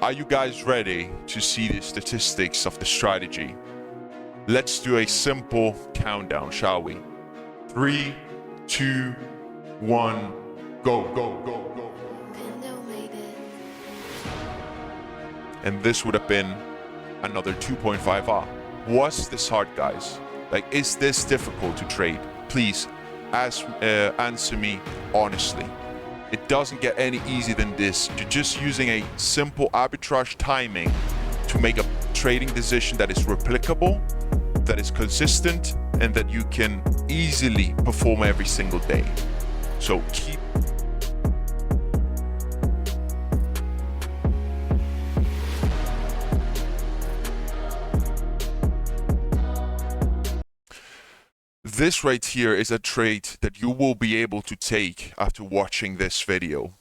Are you guys ready to see the statistics of the strategy? Let's do a simple countdown, shall we? 3, 2, 1, go, go, go, go. And this would have been another 2.5R. Was this hard, guys? Like, is this difficult to trade? Please answer me honestly. It doesn't get any easier than this. You're just using a simple arbitrage timing to make a trading decision that is replicable, that is consistent, and that you can easily perform every single day. So keep this right here is a trade that you will be able to take after watching this video.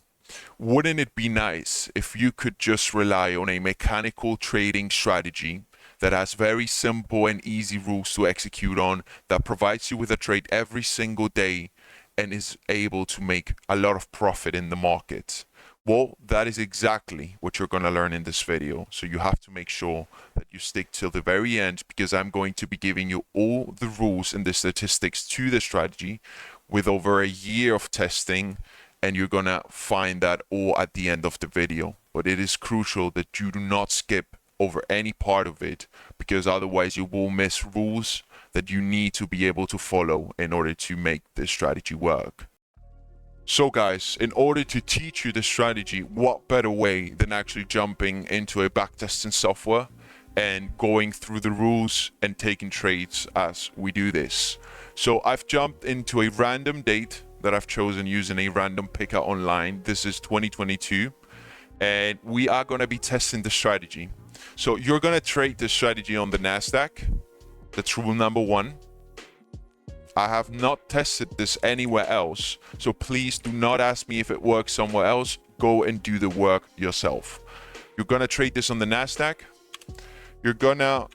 Wouldn't it be nice if you could just rely on a mechanical trading strategy that has very simple and easy rules to execute on, that provides you with a trade every single day and is able to make a lot of profit in the market? Well, that is exactly what you're going to learn in this video. So you have to make sure that you stick till the very end, because I'm going to be giving you all the rules and the statistics to the strategy with over a year of testing, and you're going to find that all at the end of the video. But it is crucial that you do not skip over any part of it, because otherwise you will miss rules that you need to be able to follow in order to make this strategy work. So guys, in order to teach you the strategy, what better way than actually jumping into a backtesting software and going through the rules and taking trades as we do this. So I've jumped into a random date that I've chosen using a random picker online. This is 2022, and we are going to be testing the strategy. So you're going to trade the strategy on the NASDAQ. That's rule number 1. I have not tested this anywhere else, so please do not ask me if it works somewhere else. Go and do the work yourself. You're going to trade this on the NASDAQ. You're going to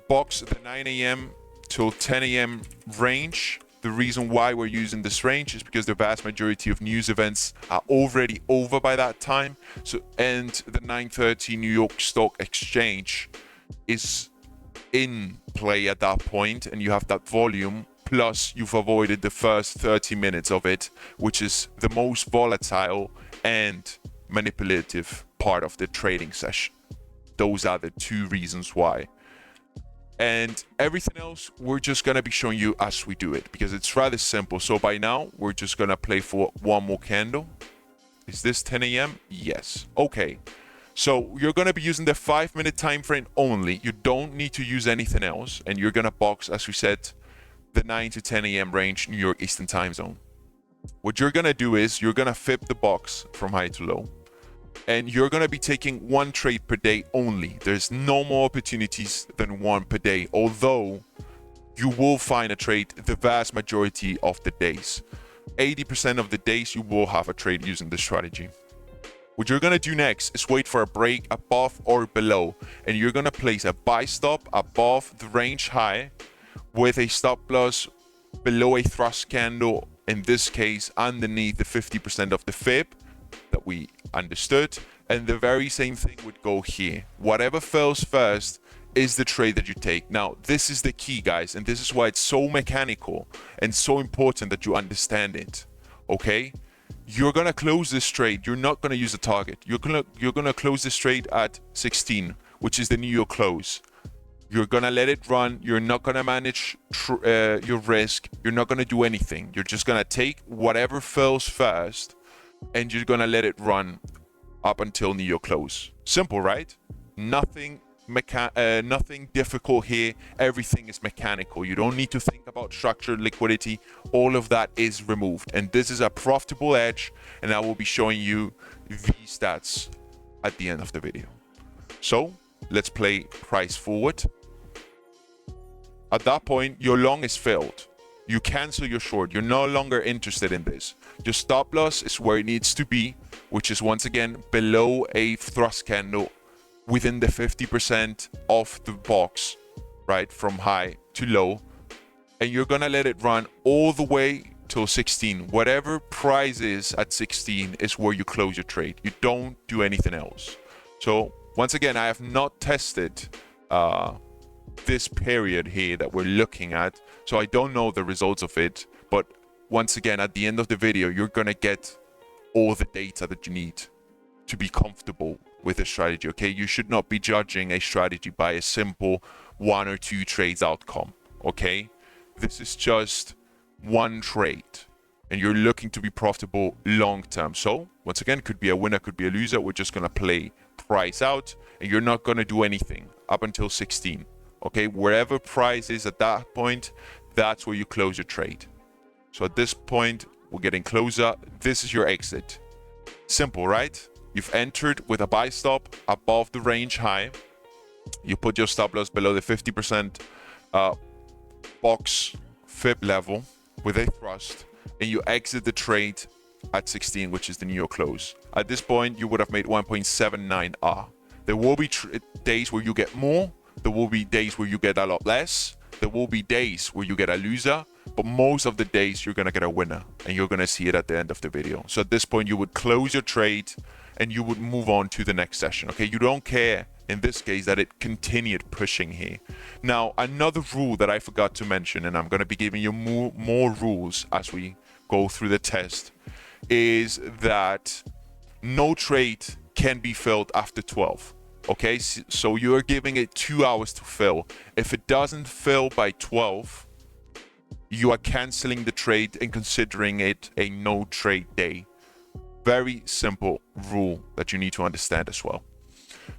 box the 9 a.m. till 10 a.m. range. The reason why we're using this range is because the vast majority of news events are already over by that time. So, and the 9:30 New York Stock Exchange is in play at that point, and you have that volume. Plus, you've avoided the first 30 minutes of it, which is the most volatile and manipulative part of the trading session. Those are the 2 reasons why. And everything else, we're just going to be showing you as we do it, because it's rather simple. So by now, we're just going to play for one more candle. Is this 10 a.m.? Yes. Okay. So you're going to be using the 5-minute time frame only. You don't need to use anything else. And you're going to box, as we said, the 9 to 10 a.m. range, New York Eastern time zone. What you're going to do is you're going to flip the box from high to low, and you're going to be taking 1 trade per day only. There's no more opportunities than 1 per day, although you will find a trade the vast majority of the days. 80% of the days you will have a trade using this strategy. What you're going to do next is wait for a break above or below, and you're going to place a buy stop above the range high with a stop loss below a thrust candle, in this case underneath the 50% of the fib that we understood. And the very same thing would go here. Whatever fails first is the trade that you take. Now, this is the key, guys, and this is why it's so mechanical and so important that you understand it. Okay? You're going to close this trade. You're not going to use a target. You're going to close this trade at 16, which is the New York close. You're going to let it run. You're not going to manage your risk. You're not going to do anything. You're just going to take whatever fails first, and you're going to let it run up until New York close. Simple, right? Nothing difficult here. Everything is mechanical. You don't need to think about structured liquidity. All of that is removed. And this is a profitable edge, and I will be showing you the stats at the end of the video. So let's play price forward. At that point, your long is filled. You cancel your short. You're no longer interested in this. Your stop loss is where it needs to be, which is once again below a thrust candle within the 50% of the box, right, from high to low. And you're gonna let it run all the way till 16. Whatever price is at 16 is where you close your trade. You don't do anything else. So once again, I have not tested this period here that we're looking at, so I don't know the results of it. But once again, at the end of the video, you're gonna get all the data that you need to be comfortable with a strategy. Okay, you should not be judging a strategy by a simple 1 or 2 trades outcome. Okay, this is just one trade, and you're looking to be profitable long term. So once again, could be a winner, could be a loser. We're just gonna play price out, and you're not gonna do anything up until 16. Okay, wherever price is at that point, that's where you close your trade. So at this point, we're getting closer. This is your exit. Simple, right? You've entered with a buy stop above the range high. You put your stop loss below the 50% box fib level with a thrust, and you exit the trade at 16, which is the new close. At this point, you would have made 1.79 R. There will be days where you get more. There will be days where you get a lot less. There will be days where you get a loser, but most of the days you're gonna get a winner, and you're gonna see it at the end of the video. So at this point, you would close your trade and you would move on to the next session. Okay, you don't care in this case that it continued pushing here. Now, another rule that I forgot to mention, and I'm gonna be giving you more rules as we go through the test, is that no trade can be filled after 12. Okay, so you're giving it 2 hours to fill. If it doesn't fill by 12, you are canceling the trade and considering it a no trade day. Very simple rule that you need to understand as well.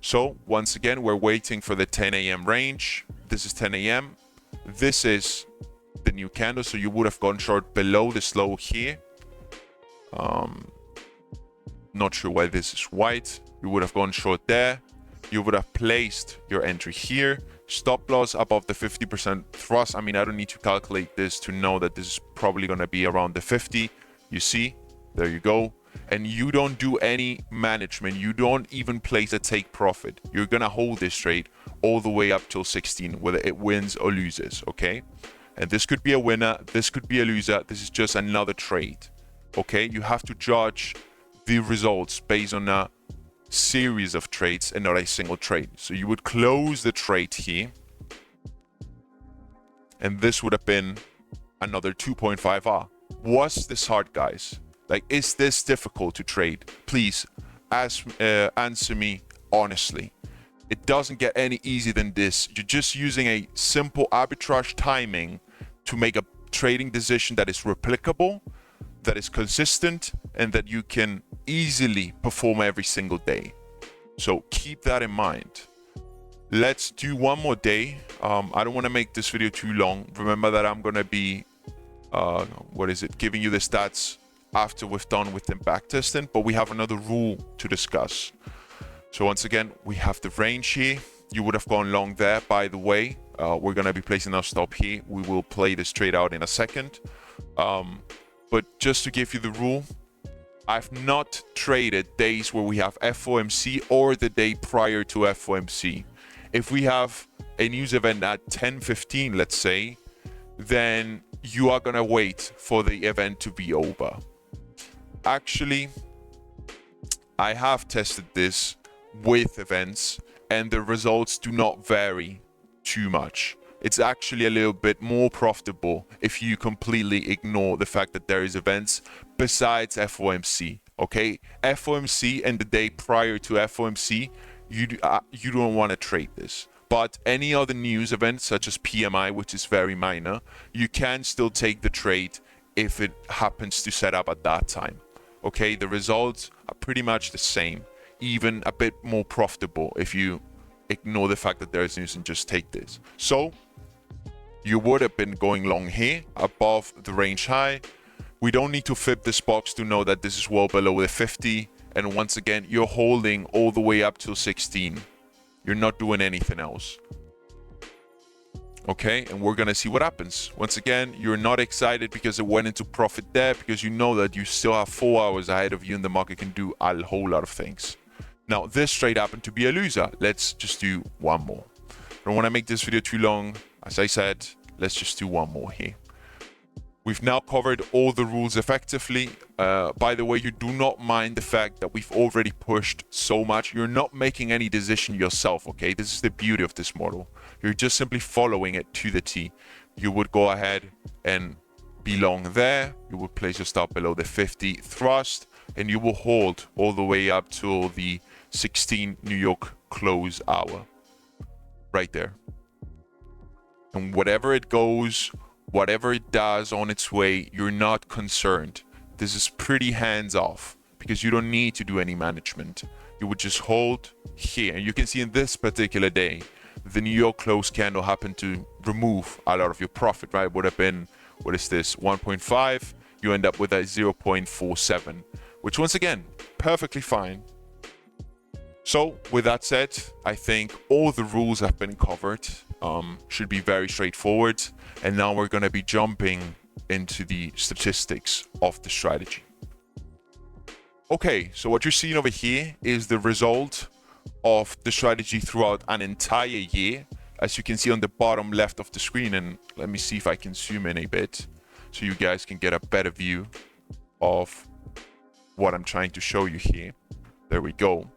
So once again, we're waiting for the 10 a.m. range. This is 10 a.m. This is the new candle, so you would have gone short below this low here. Not sure why this is white. You would have gone short there. You would have placed your entry here. Stop loss above the 50% thrust. I mean, I don't need to calculate this to know that this is probably going to be around the 50. You see, there you go. And you don't do any management. You don't even place a take profit. You're going to hold this trade all the way up till 16, whether it wins or loses, okay? And this could be a winner. This could be a loser. This is just another trade, okay? You have to judge the results based on a series of trades and not a single trade. So you would close the trade here, and this would have been another 2.5 R. Was this hard, guys? Like, is this difficult to trade? Please answer me honestly. It doesn't get any easier than this. You're just using a simple arbitrage timing to make a trading decision that is replicable, that is consistent, and that you can easily perform every single day. So keep that in mind. Let's do one more day. I don't want to make this video too long. Remember that I'm going to be giving you the stats after we've done with the backtesting, but we have another rule to discuss. So once again, we have the range here. You would have gone long there, by the way. We're going to be placing our stop here. We will play this trade out in a second. But just to give you the rule, I've not traded days where we have FOMC or the day prior to FOMC. If we have a news event at 10:15, let's say, then you are going to wait for the event to be over. Actually, I have tested this with events, and the results do not vary too much. It's actually a little bit more profitable if you completely ignore the fact that there is events besides FOMC. Okay, FOMC and the day prior to FOMC, you don't want to trade this. But any other news event such as PMI, which is very minor, you can still take the trade if it happens to set up at that time. Okay, the results are pretty much the same, even a bit more profitable if you ignore the fact that there is news and just take this. So you would have been going long here above the range high. We don't need to fib this box to know that this is well below the 50. And once again, you're holding all the way up till 16. You're not doing anything else. Okay, and we're gonna see what happens. Once again, you're not excited because it went into profit there, because you know that you still have 4 hours ahead of you and the market can do a whole lot of things. Now, this trade happened to be a loser. Let's just do one more. I don't want to make this video too long. As I said, let's just do one more here. We've now covered all the rules effectively. By the way, you do not mind the fact that we've already pushed so much. You're not making any decision yourself, okay? This is the beauty of this model. You're just simply following it to the T. You would go ahead and be long there. You would place your stop below the 50 thrust, and you will hold all the way up till the 16 New York close hour. Right there. And whatever it goes, whatever it does on its way, you're not concerned. This is pretty hands-off because you don't need to do any management. You would just hold here. And you can see in this particular day, the New York close candle happened to remove a lot of your profit, right? Would have been, what is this, 1.5. You end up with a 0.47, which once again, perfectly fine. So with that said, I think all the rules have been covered. Should be very straightforward. And now we're going to be jumping into the statistics of the strategy. Okay, so what you're seeing over here is the result of the strategy throughout an entire year. As you can see on the bottom left of the screen, and let me see if I can zoom in a bit so you guys can get a better view of what I'm trying to show you here. There we go.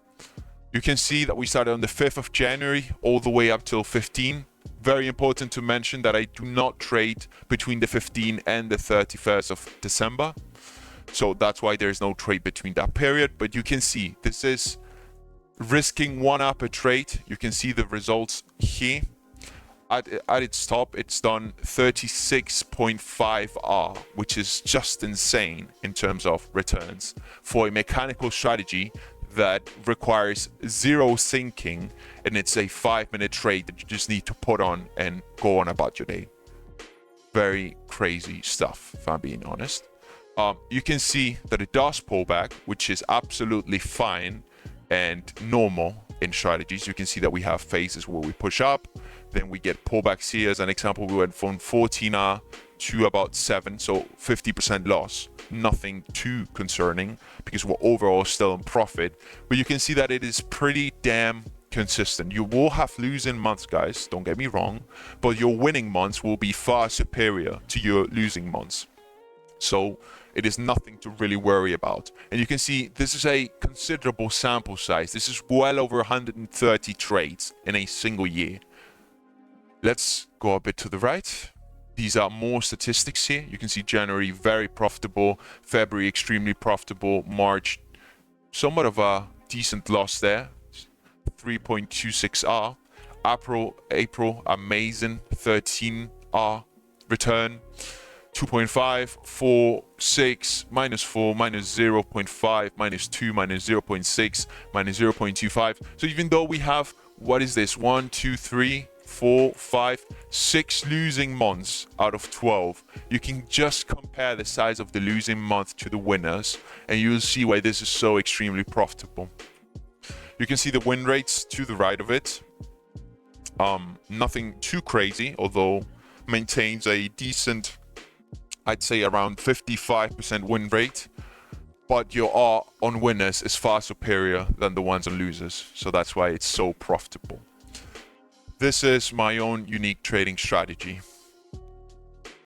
You can see that we started on the 5th of January all the way up till 15. Very important to mention that I do not trade between the 15th and the 31st of December. So that's why there's no trade between that period. But you can see this is risking one up a trade. You can see the results here. At its top, it's done 36.5 R, which is just insane in terms of returns. For a mechanical strategy that requires zero thinking, and it's a 5-minute trade that you just need to put on and go on about your day. Very crazy stuff, if I'm being honest. You can see that it does pull back, which is absolutely fine and normal in strategies. You can see that we have phases where we push up, then we get pullbacks here. As an example, we went from 14R to about 7, so 50% loss. Nothing too concerning because we're overall still in profit, but you can see that it is pretty damn consistent. You will have losing months, guys, don't get me wrong, but your winning months will be far superior to your losing months. So it is nothing to really worry about. And you can see this is a considerable sample size. This is well over 130 trades in a single year. Let's go a bit to the right. These are more statistics here. You can see January very profitable, February extremely profitable, March somewhat of a decent loss there, 3.26R. April amazing, 13R return, 2.5, 4, 6, minus 4, minus 0.5, minus 2, minus 0.6, minus 0.25. So even though we have, what is this, 1, 2, 3, 4, 5, 6 losing months out of 12, you can just compare the size of the losing month to the winners, and you'll see why this is so extremely profitable. You can see the win rates to the right of it. Nothing too crazy, although maintains a decent, I'd say around 55% win rate, but your R on winners is far superior than the ones on losers, so that's why it's so profitable. This is my own unique trading strategy.